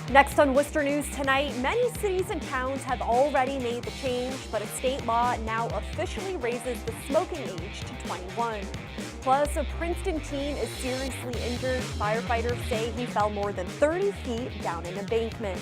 Next on Worcester News tonight, many cities and towns have already made the change, but a state law now officially raises the smoking age to 21. Plus, a Princeton teen is seriously injured. Firefighters say he fell more than 30 feet down an embankment.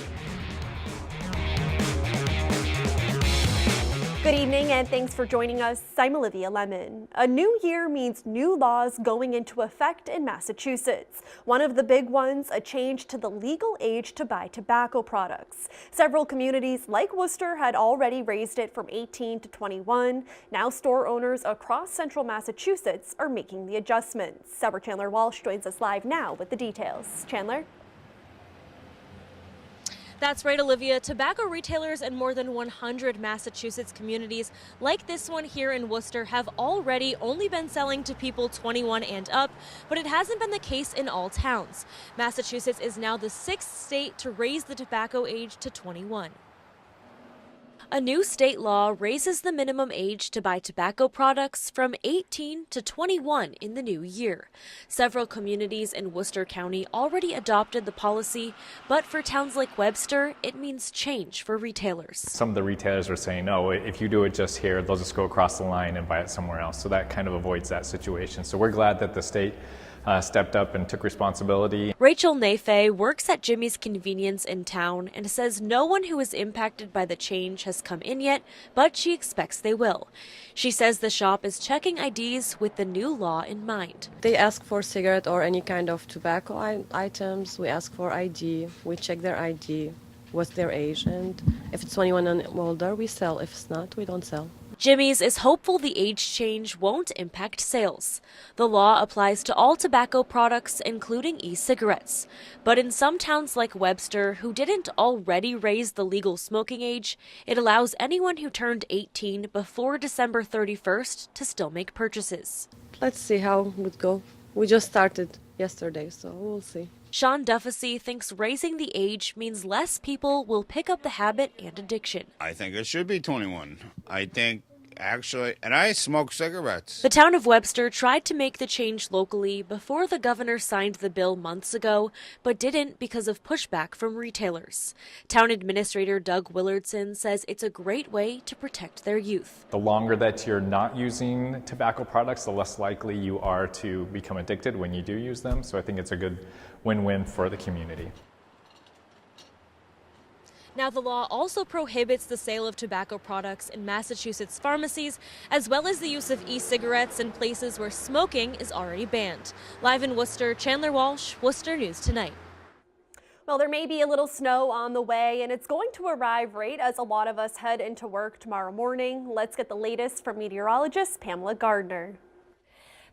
Good evening and thanks for joining us. I'm Olivia Lemon. A new year means new laws going into effect in Massachusetts. One of the big ones, a change to the legal age to buy tobacco products. Several communities like Worcester had already raised it from 18 to 21. Now store owners across central Massachusetts are making the adjustments. Deborah Chandler Walsh joins us live now with the details. Chandler? That's right, Olivia. Tobacco retailers in more than 100 Massachusetts communities like this one here in Worcester have already only been selling to people 21 and up, but it hasn't been the case in all towns. Massachusetts is now the 6th state to raise the tobacco age to 21. A new state law raises the minimum age to buy tobacco products from 18 to 21 in the new year. Several communities in Worcester County already adopted the policy, but for towns like Webster, it means change for retailers. Some of the retailers are saying, no, if you do it just here, they'll just go across the line and buy it somewhere else. So that kind of avoids that situation. So we're glad that the state stepped up and took responsibility. Rachel Nafay works at Jimmy's Convenience in town and says no one who is impacted by the change has come in yet, but she expects they will. She says the shop is checking IDs with the new law in mind. They ask for cigarette or any kind of tobacco items. We ask for ID. We check their ID, what's their age, and if it's 21 and older, we sell. If it's not, we don't sell. Jimmy's is hopeful the age change won't impact sales. The law applies to all tobacco products, including e-cigarettes. But in some towns like Webster, who didn't already raise the legal smoking age, it allows anyone who turned 18 before December 31st to still make purchases. Let's see how it would go. We just started yesterday, so we'll see. Sean Duffasey thinks raising the age means less people will pick up the habit and addiction. I think it should be 21. I think actually, and I smoke cigarettes. The town of Webster tried to make the change locally before the governor signed the bill months ago, but didn't because of pushback from retailers. Town Administrator Doug Willardson says it's a great way to protect their youth. The longer that you're not using tobacco products, the less likely you are to become addicted when you do use them. So I think it's a good win-win for the community. Now, the law also prohibits the sale of tobacco products in Massachusetts pharmacies, as well as the use of e-cigarettes in places where smoking is already banned. Live in Worcester, Chandler Walsh, Worcester News Tonight. Well, there may be a little snow on the way, and it's going to arrive right as a lot of us head into work tomorrow morning. Let's get the latest from meteorologist Pamela Gardner.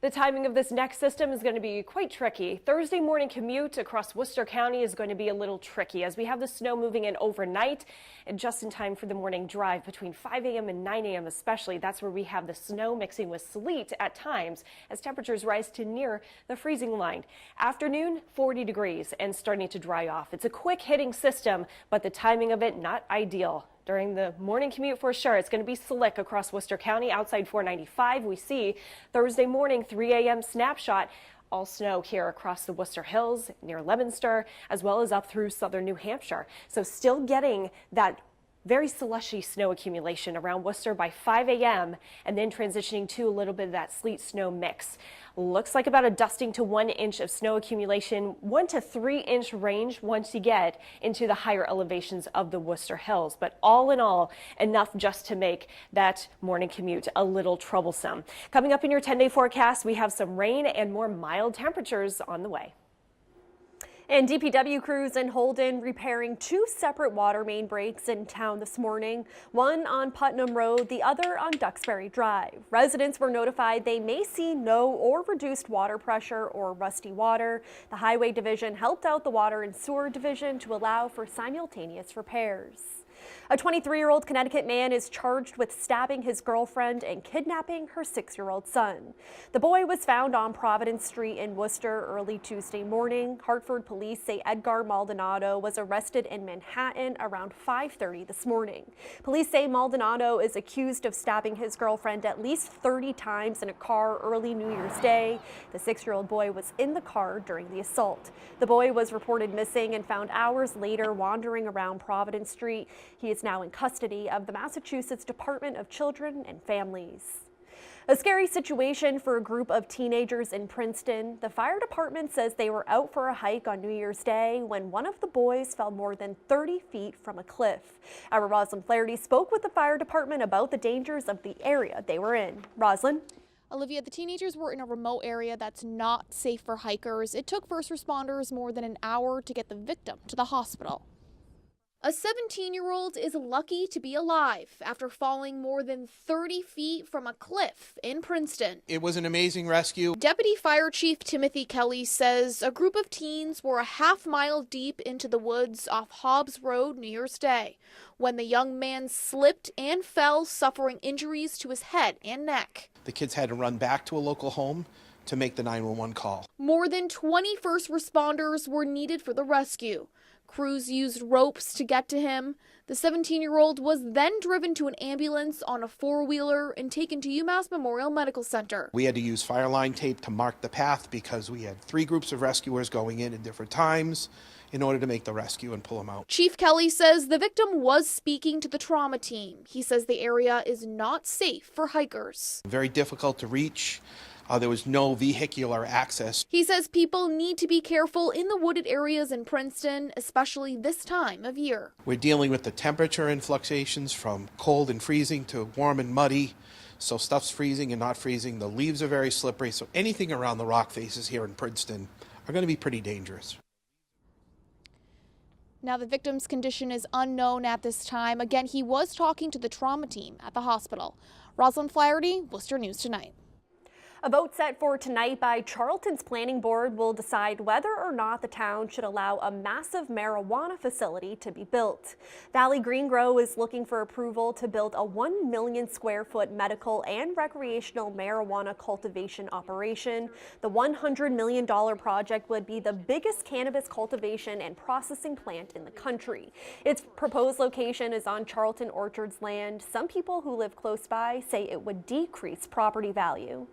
The timing of this next system is going to be quite tricky. Thursday morning commute across Worcester County is going to be a little tricky as we have the snow moving in overnight and just in time for the morning drive between 5 a.m. and 9 a.m. especially. That's where we have the snow mixing with sleet at times as temperatures rise to near the freezing line. Afternoon, 40 degrees and starting to dry off. It's a quick hitting system, but the timing of it not ideal. During the morning commute for sure, it's going to be slick across Worcester County. Outside 495, we see Thursday morning 3 a.m. snapshot. All snow here across the Worcester Hills near Leominster, as well as up through southern New Hampshire. So still getting that very slushy snow accumulation around Worcester by 5 a.m. and then transitioning to a little bit of that sleet snow mix. Looks like about a dusting to 1 inch of snow accumulation, 1 to 3 inch range once you get into the higher elevations of the Worcester Hills. But all in all, enough just to make that morning commute a little troublesome. Coming up in your 10-day forecast, we have some rain and more mild temperatures on the way. And DPW crews in Holden repairing 2 separate water main breaks in town this morning, one on Putnam Road, the other on Duxbury Drive. Residents were notified they may see no or reduced water pressure or rusty water. The Highway Division helped out the Water and Sewer Division to allow for simultaneous repairs. A 23-year-old Connecticut man is charged with stabbing his girlfriend and kidnapping her 6-year-old son. The boy was found on Providence Street in Worcester early Tuesday morning. Hartford police say Edgar Maldonado was arrested in Manhattan around 5:30 this morning. Police say Maldonado is accused of stabbing his girlfriend at least 30 times in a car early New Year's Day. The 6-year-old boy was in the car during the assault. The boy was reported missing and found hours later wandering around Providence Street. He is now in custody of the Massachusetts Department of Children and Families. A scary situation for a group of teenagers in Princeton. The fire department says they were out for a hike on New Year's Day when one of the boys fell more than 30 feet from a cliff. Our Rosalind Flaherty spoke with the fire department about the dangers of the area they were in. Rosalind? Olivia, the teenagers were in a remote area that's not safe for hikers. It took first responders more than an hour to get the victim to the hospital. A 17-year-old is lucky to be alive after falling more than 30 feet from a cliff in Princeton. It was an amazing rescue. Deputy Fire Chief Timothy Kelly says a group of teens were a half-mile deep into the woods off Hobbs Road New Year's Day when the young man slipped and fell, suffering injuries to his head and neck. The kids had to run back to a local home to make the 911 call. More than 20 first responders were needed for the rescue. Crews used ropes to get to him. The 17-year-old was then driven to an ambulance on a four-wheeler and taken to UMass Memorial Medical Center. We had to use fire line tape to mark the path because we had 3 groups of rescuers going in at different times in order to make the rescue and pull them out. Chief Kelly says the victim was speaking to the trauma team. He says the area is not safe for hikers. Very difficult to reach. There was no vehicular access. He says people need to be careful in the wooded areas in Princeton, especially this time of year. We're dealing with the temperature fluctuations from cold and freezing to warm and muddy. So stuff's freezing and not freezing. The leaves are very slippery. So anything around the rock faces here in Princeton are going to be pretty dangerous. Now, the victim's condition is unknown at this time. Again, he was talking to the trauma team at the hospital. Rosalind Flaherty, Worcester News Tonight. A vote set for tonight by Charlton's planning board will decide whether or not the town should allow a massive marijuana facility to be built. Valley Green Grow is looking for approval to build a 1 million square foot medical and recreational marijuana cultivation operation. The $100 million project would be the biggest cannabis cultivation and processing plant in the country. Its proposed location is on Charlton Orchards land. Some people who live close by say it would decrease property value.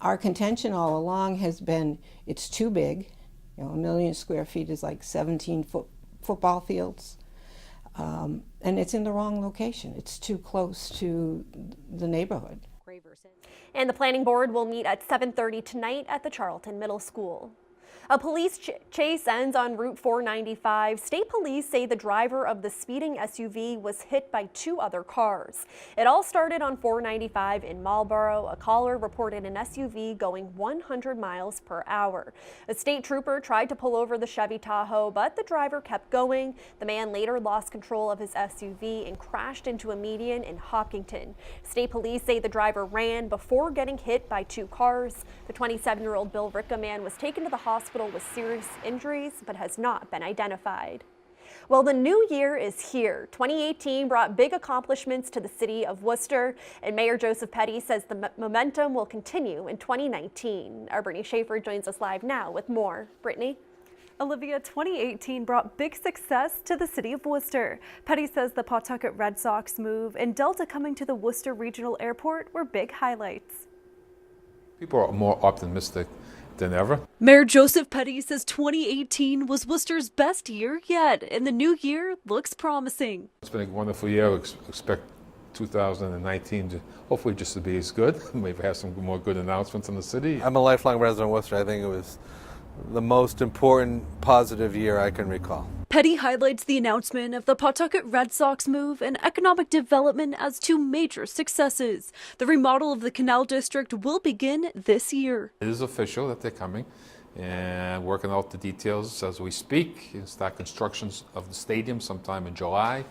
Our contention all along has been it's too big. You know, 1 million square feet is like 17 football fields. And it's in the wrong location. It's too close to the neighborhood. And the planning board will meet at 7:30 tonight at the Charlton Middle School. A police chase ends on Route 495. State police say the driver of the speeding SUV was hit by 2 other cars. It all started on 495 in Marlboro. A caller reported an SUV going 100 miles per hour. A state trooper tried to pull over the Chevy Tahoe, but the driver kept going. The man later lost control of his SUV and crashed into a median in Hopkinton. State police say the driver ran before getting hit by 2 cars. The 27-year-old Bill Ricca man was taken to the hospital with serious injuries but has not been identified. Well, the new year is here. 2018 brought big accomplishments to the city of Worcester, and Mayor Joseph Petty says the momentum will continue in 2019. Our Brittany Schaefer joins us live now with more. Brittany? Olivia, 2018 brought big success to the city of Worcester. Petty says the Pawtucket Red Sox move and Delta coming to the Worcester Regional Airport were big highlights. People are more optimistic than ever. Mayor Joseph Petty says 2018 was Worcester's best year yet, and the new year looks promising. It's been a wonderful year. We expect 2019 to hopefully just to be as good. Maybe have some more good announcements in the city. I'm a lifelong resident of Worcester. I think it was the most important positive year I can recall. Petty highlights the announcement of the Pawtucket Red Sox move and economic development as 2 major successes. The remodel of the Canal District will begin this year. It is official that they're coming and working out the details as we speak. It's start construction of the stadium sometime in July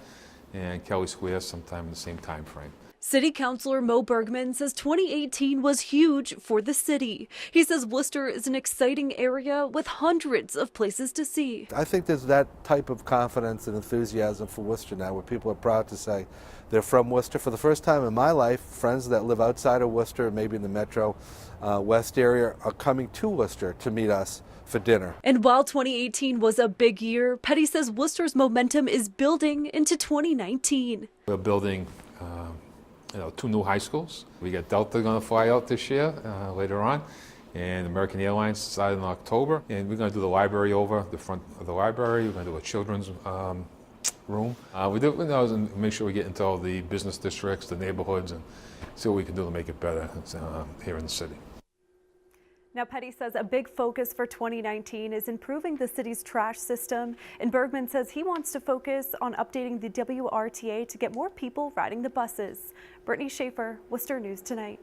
and Kelly Square sometime in the same time frame. City Councilor Mo Bergman says 2018 was huge for the city. He says Worcester is an exciting area with hundreds of places to see. I think there's that type of confidence and enthusiasm for Worcester now, where people are proud to say they're from Worcester. For the first time in my life, friends that live outside of Worcester, maybe in the Metro West area, are coming to Worcester to meet us for dinner. And while 2018 was a big year, Petty says Worcester's momentum is building into 2019. We're building 2 new high schools. We got Delta going to fly out this year later on, and American Airlines started in October. And we're going to do the library over the front of the library. We're going to do a children's room. We do and make sure we get into all the business districts, the neighborhoods, and see what we can do to make it better here in the city. Now, Petty says a big focus for 2019 is improving the city's trash system, and Bergman says he wants to focus on updating the WRTA to get more people riding the buses. Brittany Schaefer, Worcester News Tonight.